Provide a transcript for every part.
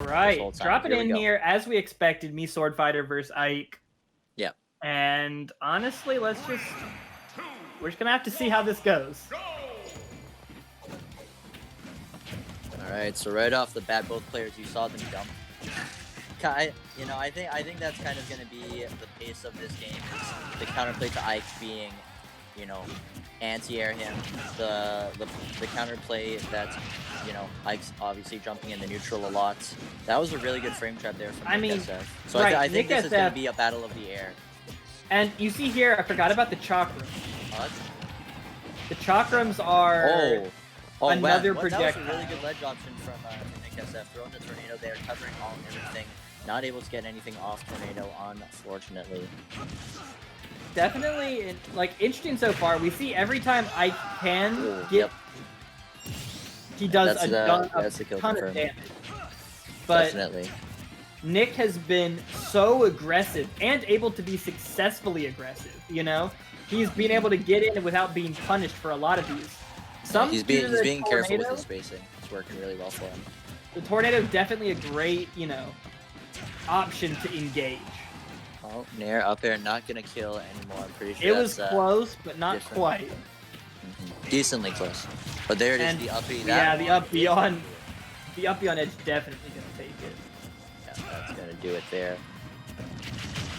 Right, drop it in here as we expected. Me Sword Fighter versus Ike. Yep. And honestly, we're just gonna have to see how this goes. All right, so right off the bat, both players, you saw them jump. I think that's kind of going to be the pace of this game. Is the counterplay to Ike being, anti-air him. The counterplay that, Ike's obviously jumping in the neutral a lot. That was a really good frame trap there from NickSF. So right, I think this is going to be a battle of the air. And you see here, I forgot about the chakram. What? The chakrams are another projectile. That was a really good ledge option from NickSF. Throwing the tornado there, covering all and everything. Not able to get anything off tornado, unfortunately. Definitely, interesting so far. We see every time Ike can get, he does a ton of damage. But definitely. Nick has been so aggressive and able to be successfully aggressive. He's been able to get in without being punished for a lot of these. He's being careful with his spacing. It's working really well for him. The tornado is definitely a great, option to engage. Oh, Nair up there, not gonna kill anymore. I'm pretty sure it was close, but not quite. Decently close. But there it is, the uppy. The up on edge definitely gonna take it. Yeah, that's gonna do it there.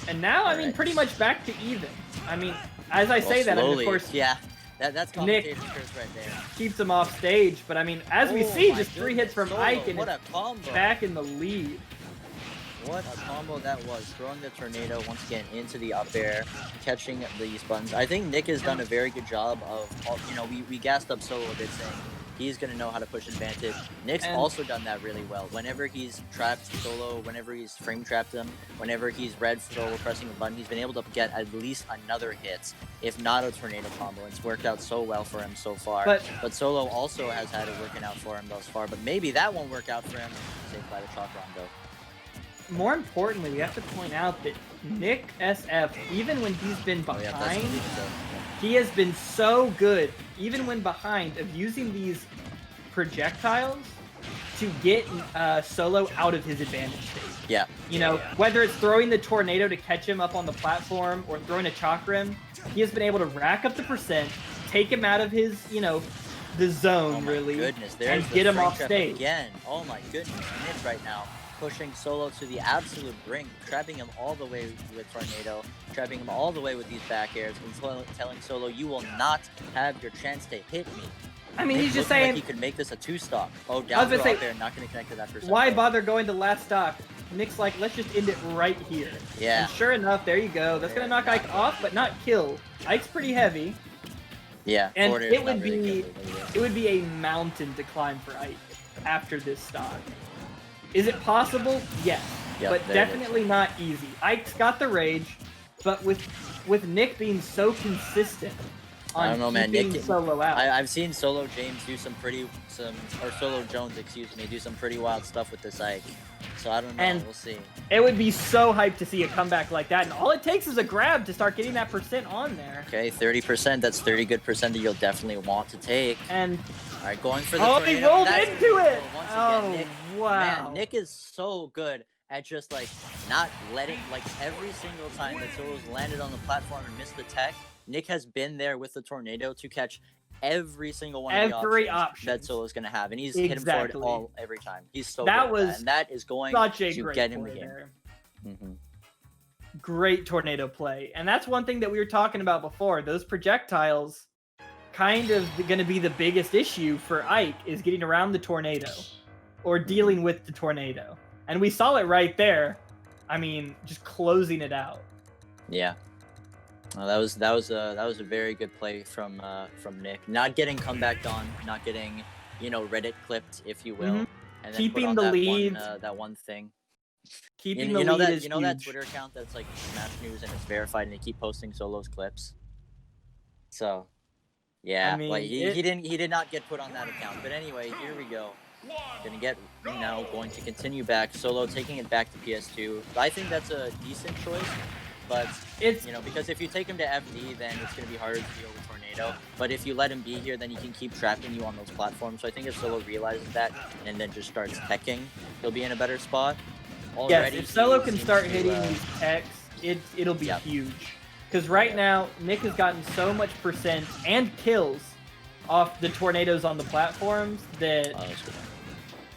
And now, pretty much back to even. As I say that, of course, yeah, that's commentator's curse right there. Keeps him off stage, but as we see, just 3 hits from Ike and back in the lead. What a combo that was. Throwing the tornado once again into the up air, catching these buttons. I think Nick has done a very good job of, we gassed up Solo a bit saying he's going to know how to push advantage. Nick's also done that really well. Whenever he's trapped Solo, whenever he's frame trapped him, whenever he's red Solo pressing a button, he's been able to get at least another hit, if not a tornado combo. It's worked out so well for him so far. But Solo also has had it working out for him thus far, but maybe that won't work out for him. Saved by the chalk rondo. More importantly, we have to point out that NickSF, even when he's been behind, he has been so good, even when behind, of using these projectiles to get Solo out of his advantage state. Yeah. Whether it's throwing the tornado to catch him up on the platform or throwing a chakram, he has been able to rack up the percent, take him out of his, the zone, really, and get him off stage. Again. Oh my goodness, Nick right now. Pushing Solo to the absolute brink, trapping him all the way with Tornado, trapping him all the way with these back airs, and telling Solo, you will not have your chance to hit me. He's just saying... like he could make this a 2-stock. Oh, down throw out there, not going to connect to that percent. Why bother going to last stock? Nick's like, let's just end it right here. Yeah. And sure enough, there you go. That's going to knock Ike off, but not kill. Ike's pretty heavy. Yeah, and it would be a mountain to climb for Ike after this stock. Is it possible? Yes, but definitely not easy. Ike's got the rage, but with Nick being so consistent on keeping Solo out. I've seen Solo James do Solo Jones, do some pretty wild stuff with this Ike. So I don't know, we'll see. It would be so hyped to see a comeback like that, and all it takes is a grab to start getting that percent on there. Okay, 30%, that's 30 good percent that you'll definitely want to take. And alright, going for the tornado. He rolled into it! Once again, Nick, wow. Man, Nick is so good at just, not letting, every single time that Solo's landed on the platform and missed the tech, Nick has been there with the tornado to catch every single one of the options that Solo's going to have. And he's hit him for it every time. He's so good at that. And that is going to get him the game. Great tornado play. And that's one thing that we were talking about before. Those projectiles kind of going to be the biggest issue for Ike, is getting around the tornado or dealing with the tornado. And we saw it right there. Just closing it out. Yeah. Well, that was a very good play from Nick. Not getting comebacked on, not getting Reddit clipped, if you will, and then keeping the lead. That one thing. Keeping the lead is huge. That Twitter account that's like Smash News and it's verified, and they keep posting Solo's clips. So, yeah, he did not get put on that account. But anyway, here we go. Going to continue back. Solo taking it back to PS2. I think that's a decent choice. But it's because if you take him to FD, then it's going to be harder to deal with Tornado. tornado. But if you let him be here, then he can keep trapping you on those platforms. So I think if Solo realizes that and then just starts teching, he'll be in a better spot. Yes, if Solo can start hitting these techs, it'll be Yep. huge. Because right now, Nick has gotten so much percent and kills off the tornadoes on the platforms that...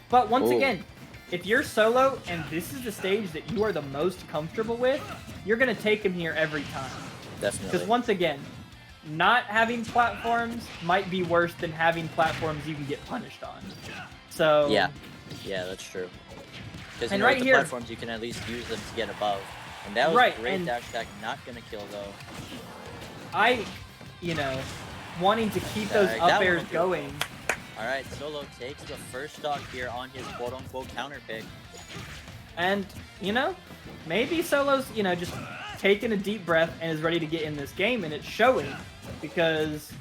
But once again, if you're Solo and this is the stage that you are the most comfortable with, you're going to take him here every time. Definitely. Because once again, not having platforms might be worse than having platforms you can get punished on. So... Yeah, that's true. Because you know, right with the here, platforms, you can at least use them to get above. And that was right, a great and dash attack, not going to kill, though. Wanting to keep those up airs going. All right, Solo takes the first stock here on his quote-unquote counter pick. And, maybe Solo's, just taking a deep breath and is ready to get in this game, and it's showing. Because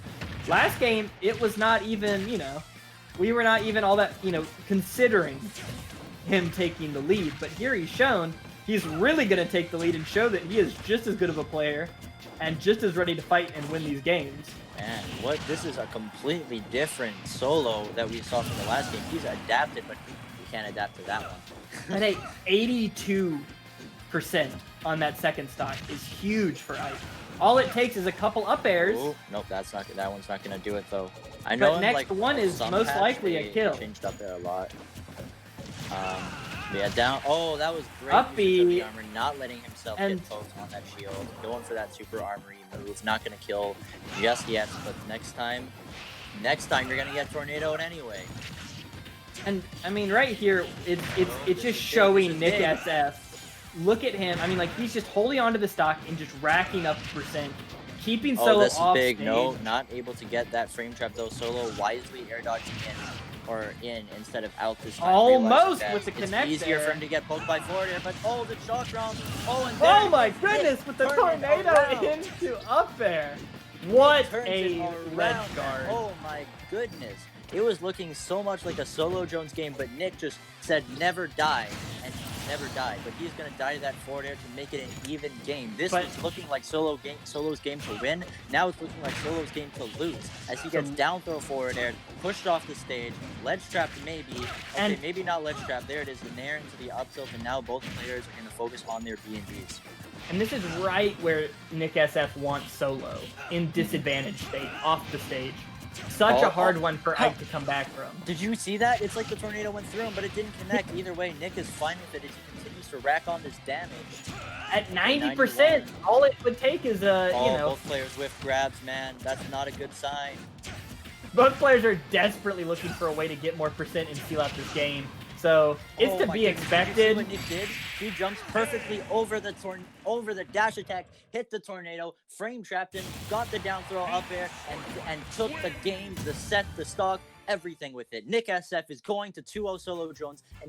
last game, it was not even, we were not even all that, considering him taking the lead. But here he's shown he's really going to take the lead and show that he is just as good of a player and just as ready to fight and win these games. Man, this is a completely different Solo that we saw from the last game. He's adapted, but he can't adapt to that one. At 82% on that second stock is huge for Ike. All it takes is a couple up airs. Ooh, nope, that one's not going to do it, though. I know but next one is most likely a kill. Changed up there a lot. Yeah, down. Oh, that was great. Up B. Armor, not letting himself get poked on that shield. Going for that super armory move. Not going to kill just yet, but next time you're going to get tornadoed anyway. And I mean, right here, it's just showing NickSF. Look at him. I mean, he's just holding onto the stock and just racking up percent, keeping Solo this off is big. stage. No, not able to get that frame trap though. Solo wisely air dodging in instead of out this time. Almost with the connect. It's easier there. for him to get poked by forward air, but the shock round. Oh my goodness, with the tornado into up air. What a red guard. Oh my goodness. It was looking so much like a Solo Jones game, but Nick just said never die, and he never died. But he's going to die to that forward air to make it an even game. This was looking like Solo's game to win. Now it's looking like Solo's game to lose. As he gets down throw forward air, pushed off the stage, ledge trapped maybe. Okay, and maybe not ledge trap. There it is, the nair into the up tilt, and now both players are going to focus on their B&Bs. And this is right where NickSF wants Solo, in disadvantage state, off the stage. Such a hard one for Ike to come back from. Did you see that? It's like the tornado went through him, but it didn't connect. Either way, Nick is fine with it as he continues to rack on this damage. At 90%, all it would take is both players whiff grabs, man. That's not a good sign. Both players are desperately looking for a way to get more percent and seal out this game. So it's to be expected. Did you see what Nick did? He jumps perfectly over the dash attack, hit the tornado, frame trapped him, got the down throw up air, and took the game, the set, the stock, everything with it. NickSF is going to 2-0 Solo Jones, and